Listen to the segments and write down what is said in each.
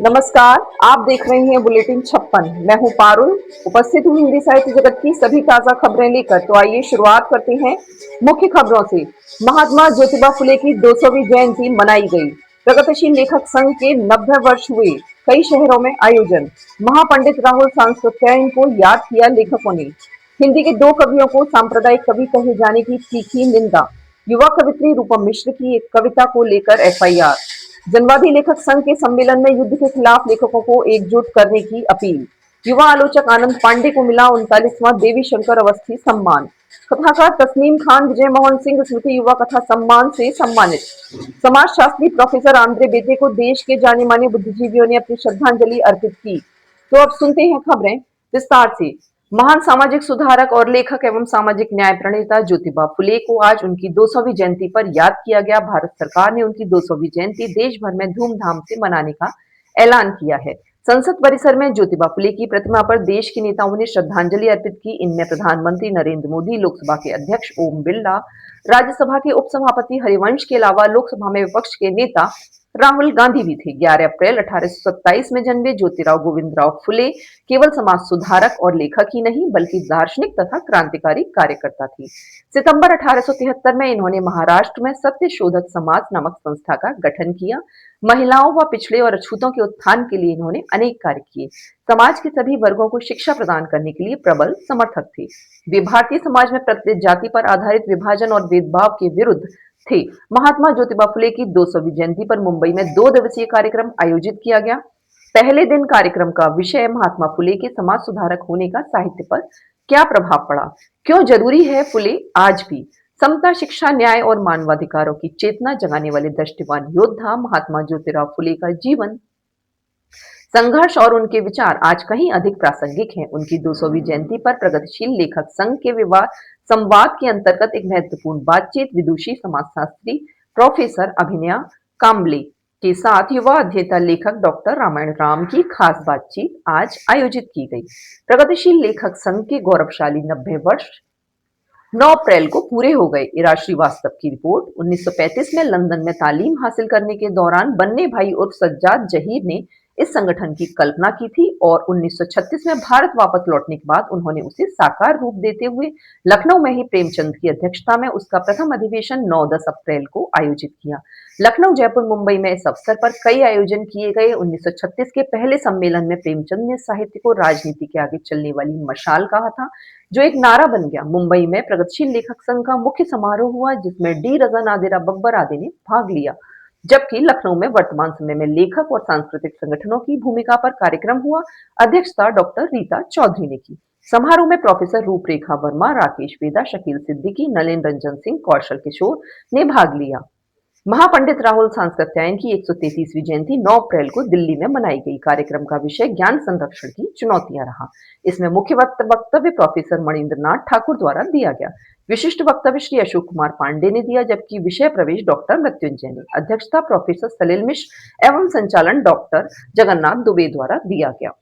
नमस्कार। आप देख रहे हैं बुलेटिन 56। मैं हूं पारुल। उपस्थित हूं हिंदी साहित्य जगत की सभी ताजा खबरें लेकर। तो आइए शुरुआत करते हैं मुख्य खबरों से। महात्मा ज्योतिबा फुले की 200वीं जयंती मनाई गई। प्रगतिशील लेखक संघ के 90 वर्ष हुए। कई शहरों में आयोजन। महापंडित राहुल सांस्कृत्यायन को याद किया लेखकों ने। हिंदी के दो कवियों को सांप्रदायिक कवि कहे जाने की तीखी निंदा। युवा कवित्री रूपम मिश्र की एक कविता को लेकर एफआईआर। जनवादी लेखक संघ के सम्मेलन में युद्ध के खिलाफ लेखकों को एकजुट करने की अपील। युवा आलोचक आनंद पांडे को मिला 39वां देवी शंकर अवस्थी सम्मान। कथाकार तस्नीम खान विजय मोहन सिंह स्मृति युवा कथा सम्मान से सम्मानित। समाजशास्त्री प्रोफेसर आंद्रे बेटे को देश के जाने माने बुद्धिजीवियों ने अपनी श्रद्धांजलि अर्पित की। तो अब सुनते हैं खबरें विस्तार से। महान सामाजिक सुधारक और लेखक एवं सामाजिक न्याय प्रणेता ज्योतिबा फुले को आज उनकी 200वीं जयंती पर याद किया गया। भारत सरकार ने उनकी 200वीं जयंती देश भर में धूमधाम से मनाने का ऐलान किया है। संसद परिसर में ज्योतिबा फुले की प्रतिमा पर देश के नेताओं ने श्रद्धांजलि अर्पित की। इनमें प्रधानमंत्री नरेंद्र मोदी, लोकसभा के अध्यक्ष ओम बिरला, राज्यसभा के उपसभापति हरिवंश के अलावा लोकसभा में विपक्ष के नेता राहुल गांधी भी थे। 11 अप्रैल 1827 में जन्मे ज्योतिराव गोविंदराव फुले केवल समाज सुधारक और लेखक ही नहीं बल्कि दार्शनिक तथा क्रांतिकारी कार्यकर्ता थे। सितंबर 1873 में इन्होंने महाराष्ट्र में सत्य शोधक समाज नामक संस्था का गठन किया। महिलाओं व पिछड़े और अछूतों के उत्थान के लिए इन्होंने अनेक कार्य किए। समाज के सभी वर्गों को शिक्षा प्रदान करने के लिए प्रबल समर्थक थे। वे भारतीय समाज में प्रत्येक जाति पर आधारित विभाजन और भेदभाव के विरुद्ध थे। महात्मा ज्योतिबा फुले की 200वीं जयंती पर मुंबई में 2 दिवसीय कार्यक्रम आयोजित किया गया। पहले दिन कार्यक्रम का विषय महात्मा फुले के समाज सुधारक होने का साहित्य पर क्या प्रभाव पड़ा, क्यों जरूरी है फुले आज भी। समता, शिक्षा, न्याय और मानवाधिकारों की चेतना जगाने वाले दृष्टिवान योद्धा महात्मा ज्योतिराव फुले का जीवन, संघर्ष और उनके विचार आज कहीं अधिक प्रासंगिक हैं। उनकी 200वीं जयंती पर प्रगतिशील लेखक संघ के विवाद संवाद के अंतर्गत एक महत्वपूर्ण बातचीत विदुषी समाजशास्त्री प्रोफेसर अभिनया काम्बले के साथ युवा अध्येता लेखक डॉक्टर रामायण राम की खास बातचीत आज आयोजित की गई। प्रगतिशील लेखक संघ के गौरवशाली 90 वर्ष 9 अप्रैल को पूरे हो गए। इरा श्रीवास्तव की रिपोर्ट। 1935 में लंदन में तालीम हासिल करने के दौरान बन्ने भाई उर्फ सज्जाद जहीर ने इस संगठन की कल्पना की थी और 1936 में भारत वापस लौटने के बाद उन्होंने उसे साकार रूप देते हुए लखनऊ में ही प्रेमचंद की अध्यक्षता में उसका प्रथम अधिवेशन 9-10 अप्रैल को आयोजित किया। लखनऊ, जयपुर, मुंबई में इस अवसर पर कई आयोजन किए गए। 1936 के पहले सम्मेलन में प्रेमचंद ने साहित्य को राजनीति के आगे चलने वाली मशाल कहा था, जो एक नारा बन गया। मुंबई में प्रगतिशील लेखक संघ का मुख्य समारोह हुआ जिसमें डी रजा, नादिरा बब्बर आदि ने भाग लिया, जबकि लखनऊ में वर्तमान समय में लेखक और सांस्कृतिक संगठनों की भूमिका पर कार्यक्रम हुआ। अध्यक्षता डॉक्टर रीता चौधरी ने की। समारोह में प्रोफेसर रूपरेखा वर्मा, राकेश वेदा, शकील सिद्दीकी, नलिन रंजन सिंह, कौशल किशोर ने भाग लिया। महापंडित राहुल सांस्कृत्यायन की 133वीं जयंती 9 अप्रैल को दिल्ली में मनाई गई। कार्यक्रम का विषय ज्ञान संरक्षण की चुनौतियां रहा। इसमें मुख्य वक्तव्य प्रोफेसर मणिंद्रनाथ ठाकुर द्वारा दिया गया। विशिष्ट वक्तव्य श्री अशोक कुमार पांडे ने दिया, जबकि विषय प्रवेश डॉक्टर मृत्युंजय ने। अध्यक्षता प्रोफेसर सलिल मिश्र एवं संचालन डॉक्टर जगन्नाथ दुबे द्वारा दिया गया।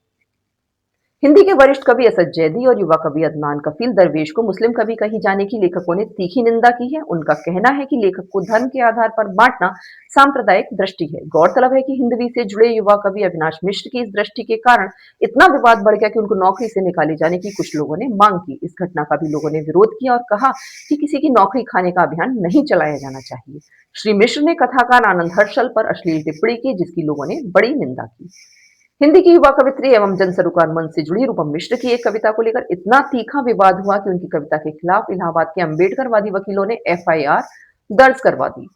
हिंदी के वरिष्ठ कवि असद जैदी और युवा कवि अदनान कफील दरवेश को मुस्लिम कवि कही जाने की लेखकों ने तीखी निंदा की है। उनका कहना है कि लेखक को धर्म के आधार पर बांटना सांप्रदायिक दृष्टि है। गौरतलब है कि हिंदवी से जुड़े युवा कवि अविनाश मिश्र की इस दृष्टि के कारण इतना विवाद बढ़ गया कि उनको नौकरी से निकाले जाने की कुछ लोगों ने मांग की। इस घटना का भी लोगों ने विरोध किया और कहा कि किसी की नौकरी खाने का अभियान नहीं चलाया जाना चाहिए। श्री मिश्र ने कथाकार आनंद हर्षल पर अश्लील टिप्पणी की, जिसकी लोगों ने बड़ी निंदा की। हिंदी की युवा कवित्री एवं जन सरोकार मंच से जुड़ी रूपम मिश्र की एक कविता को लेकर इतना तीखा विवाद हुआ कि उनकी कविता के खिलाफ इलाहाबाद के अंबेडकरवादी वकीलों ने एफआईआर दर्ज करवा दी।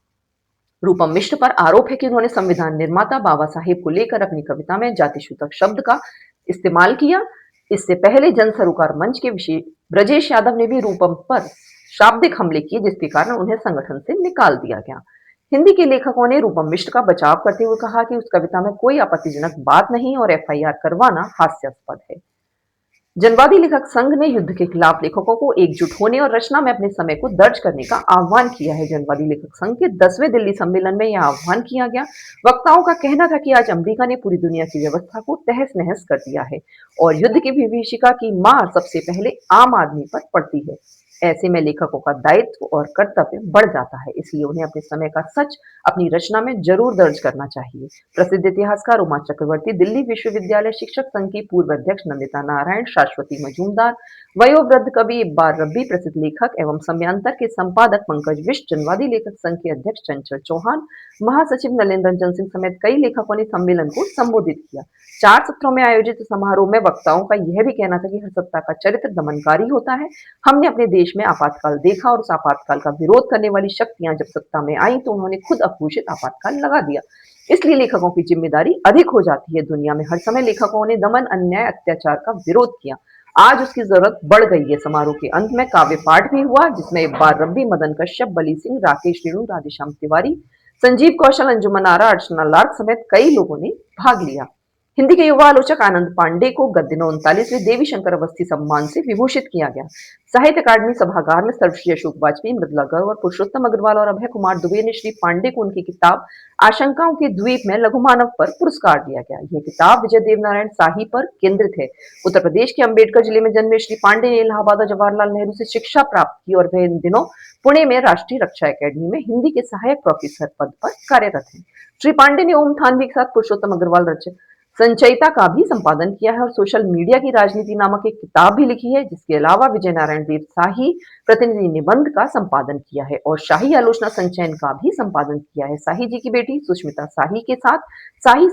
रूपम मिश्र पर आरोप है कि उन्होंने संविधान निर्माता बाबा साहेब को लेकर अपनी कविता में जातिसूचक शब्द का इस्तेमाल किया। इससे पहले जन सरोकार मंच के विशेष ब्रजेश यादव ने भी रूपम पर शाब्दिक हमले किए, जिसके कारण उन्हें संगठन से निकाल दिया गया। हिंदी के लेखकों ने रूपम मिश्र का बचाव करते हुए कहा कि उस कविता में कोई आपत्तिजनक बात नहीं और एफआईआर करवाना हास्यास्पद है। जनवादी लेखक संघ ने युद्ध के खिलाफ लेखकों को एकजुट होने और रचना में अपने समय को दर्ज करने का आह्वान किया है। जनवादी लेखक संघ के 10वें दिल्ली सम्मेलन में यह आह्वान किया गया। वक्ताओं का कहना था कि आज अमेरिका ने पूरी दुनिया की व्यवस्था को तहस नहस कर दिया है और युद्ध की विभीषिका की मार सबसे पहले आम आदमी पर पड़ती है। ऐसे में लेखकों का दायित्व और कर्तव्य बढ़ जाता है, इसलिए उन्हें अपने समय का सच अपनी रचना में जरूर दर्ज करना चाहिए। प्रसिद्ध इतिहासकार उमा चक्रवर्ती, दिल्ली विश्वविद्यालय शिक्षक संघ की पूर्व अध्यक्ष नंदिता नारायण, शाश्वती मजूमदार, वयोवृद्ध कवि इकबाल रब्बी, प्रसिद्ध लेखक एवं समयांतर के संपादक पंकज विष्ट, जनवादी लेखक संघ के अध्यक्ष चंचल चौहान, महासचिव नलिन रंजन सिंह समेत कई लेखकों ने सम्मेलन को संबोधित किया। 4 सत्रों में आयोजित समारोह में वक्ताओं का यह भी कहना था कि हर सत्ता का चरित्र दमनकारी होता है। हमने अपने देश में आपातकाल देखा और उस आपातकाल का विरोध करने वाली शक्तियां जब सत्ता में आई तो उन्होंने खुद अघोषित आपातकाल लगा दिया। इसलिए लेखकों की जिम्मेदारी अधिक हो जाती है। दुनिया में हर समय लेखकों ने दमन, अन्याय, अत्याचार का विरोध किया। आज उसकी जरूरत बढ़ गई है। समारोह के अंत में काव्य पाठ भी हुआ, जिसमें इकबाल रब्बी, मदन कश्यप, बली सिंह, राकेश रेणु, राधेश्याम तिवारी, संजीव कौशल, अंजुमन आरा, अर्चना लाड समेत कई लोगों ने भाग लिया। हिंदी के युवा आलोचक आनंद पांडे को गद्य दिनों 39वें देवी शंकर अवस्थी सम्मान से विभूषित किया गया। साहित्य अकादमी सभागार में सर्वश्री अशोक वाजपेयी, मृदुला गर्ग, पुरुषोत्तम अग्रवाल और अभय कुमार दुबे ने श्री पांडे को उनकी किताब आशंकाओं के द्वीप में लघु मानव पर पुरस्कार दिया गया। यह किताब विजय देवनारायण शाही पर केंद्रित है। उत्तर प्रदेश के अम्बेडकर जिले में जन्मे श्री पांडे ने इलाहाबाद और जवाहरलाल नेहरू से शिक्षा प्राप्त की और वे इन दिनों पुणे में राष्ट्रीय रक्षा अकादमी में हिंदी के सहायक प्रोफेसर पद पर कार्यरत हैं। श्री पांडे ने ओम थानवी के साथ पुरुषोत्तम अग्रवाल रचित संचयिता का भी संपादन किया है और सोशल मीडिया की राजनीति नामक एक किताब भी लिखी है, जिसके अलावा विजय नारायण देव शाही प्रतिनिधि निबंध का संपादन किया है और शाही आलोचना संचयन का भी संपादन किया है। शाही जी की बेटी सुष्मिता शाही के साथ शाही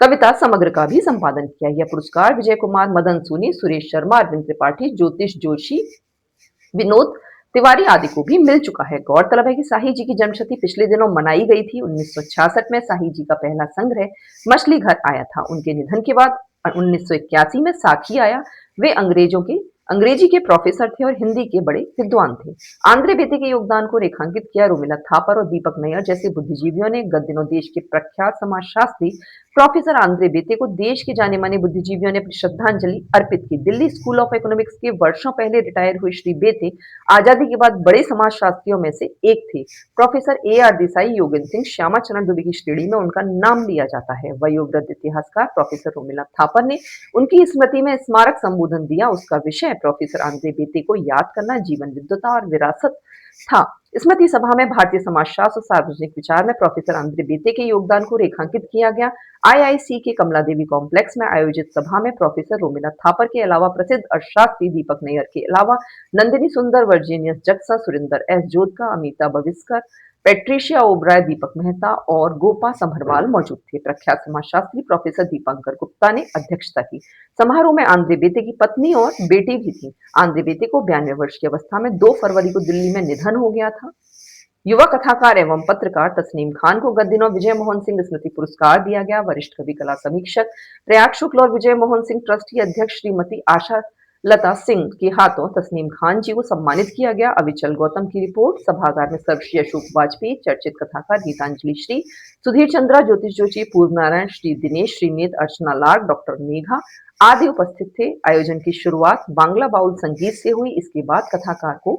कविता समग्र का भी संपादन किया। यह पुरस्कार विजय कुमार, मदन सोनी, सुरेश शर्मा, अरविंद त्रिपाठी, ज्योतिष जोशी, विनोद तिवारी आदि को भी मिल चुका है। गौरतलब है कि शाही जी की जन्मशती पिछले दिनों मनाई गई थी। 1966 में शाही जी का पहला संग्रह मछली घर आया था। उनके निधन के बाद 1981 में साखी आया। वे अंग्रेजी के प्रोफेसर थे और हिंदी के बड़े विद्वान थे। आंद्रे बेते के योगदान को रेखांकित किया रोमिला थापर और दीपक नैयर जैसे बुद्धिजीवियों ने। गत दिनों देश के प्रख्यात समाजशास्त्री प्रोफेसर आंद्रे बेते को देश के जाने माने बुद्धिजीवियों ने अपनी श्रद्धांजलि अर्पित की। दिल्ली स्कूल ऑफ इकोनॉमिक्स के वर्षों पहले रिटायर हुए श्री बेते आजादी के बाद बड़े समाजशास्त्रियों में से एक थे। प्रोफेसर AR देसाई, योगेंद्र सिंह, श्यामा चरण दुबे की श्रेणी में उनका नाम लिया जाता है। वयोवृद्ध इतिहासकार प्रोफेसर रोमिला थापर ने उनकी स्मृति में स्मारक संबोधन दिया। उसका विषय प्रोफेसर आंद्रे बेते को याद करना, जीवन विद्वता और विरासत था। स्मृति सभा में भारतीय समाजशास्त्र और सार्वजनिक विचार में प्रोफेसर आंद्रे बेते के योगदान को रेखांकित किया गया। IIC के कमला देवी कॉम्प्लेक्स में आयोजित सभा में प्रोफेसर रोमिला थापर के अलावा प्रसिद्ध अर्थशास्त्री दीपक नैयर के अलावा नंदिनी सुंदर, Virginius जक्सा, Surinder S Jodhka, Amita बविस्कर, Patricia Oberoi, दीपक मेहता और गोपा संभरवाल मौजूद थे। प्रख्यात समाजशास्त्री प्रोफेसर दीपंकर गुप्ता ने अध्यक्षता की। समारोह में आंद्रे बेते की पत्नी और बेटी भी थी। आंद्रे बेते को 92 वर्ष की अवस्था में 2 फरवरी को दिल्ली में निधन हो गया था। युवा कथाकार एवं पत्रकार तस्नीम खान को गत दिनों विजय मोहन सिंह स्मृति पुरस्कार दिया गया। वरिष्ठ कवि, कला समीक्षक प्रयाग शुक्ल और विजय मोहन सिंह ट्रस्ट की अध्यक्ष श्रीमती आशा लता सिंह के हाथों तस्नीम खान जी को सम्मानित किया गया। अविचल गौतम की रिपोर्ट। सभागार में सर्वश्री अशोक वाजपेयी, चर्चित कथाकार गीतांजलि श्री, सुधीर चंद्रा, ज्योतिष जोशी, पूर्व नारायण, श्री दिनेश, श्रीनेत, अर्चना लाड, डॉक्टर मेघा आदि उपस्थित थे। आयोजन की शुरुआत बांग्ला बाउल संगीत से हुई। इसके बाद कथाकार को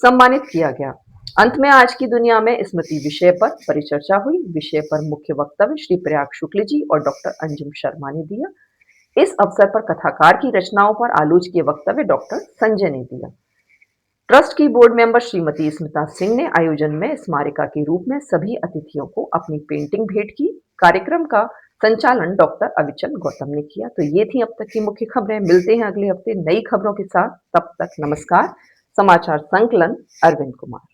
सम्मानित किया गया। अंत में आज की दुनिया में स्मृति विषय पर परिचर्चा हुई। विषय पर मुख्य वक्तव्य श्री प्रयाग शुक्ल जी और डॉक्टर अंजुम शर्मा ने दिया। इस अवसर पर कथाकार की रचनाओं पर आलोचकीय वक्तव्य डॉक्टर संजय ने दिया। ट्रस्ट की बोर्ड मेंबर श्रीमती स्मिता सिंह ने आयोजन में स्मारिका के रूप में सभी अतिथियों को अपनी पेंटिंग भेंट की। कार्यक्रम का संचालन डॉक्टर अविचल गौतम ने किया। तो ये थी अब तक की मुख्य खबरें। मिलते हैं अगले हफ्ते नई खबरों के साथ। तब तक नमस्कार। समाचार संकलन अरविंद कुमार।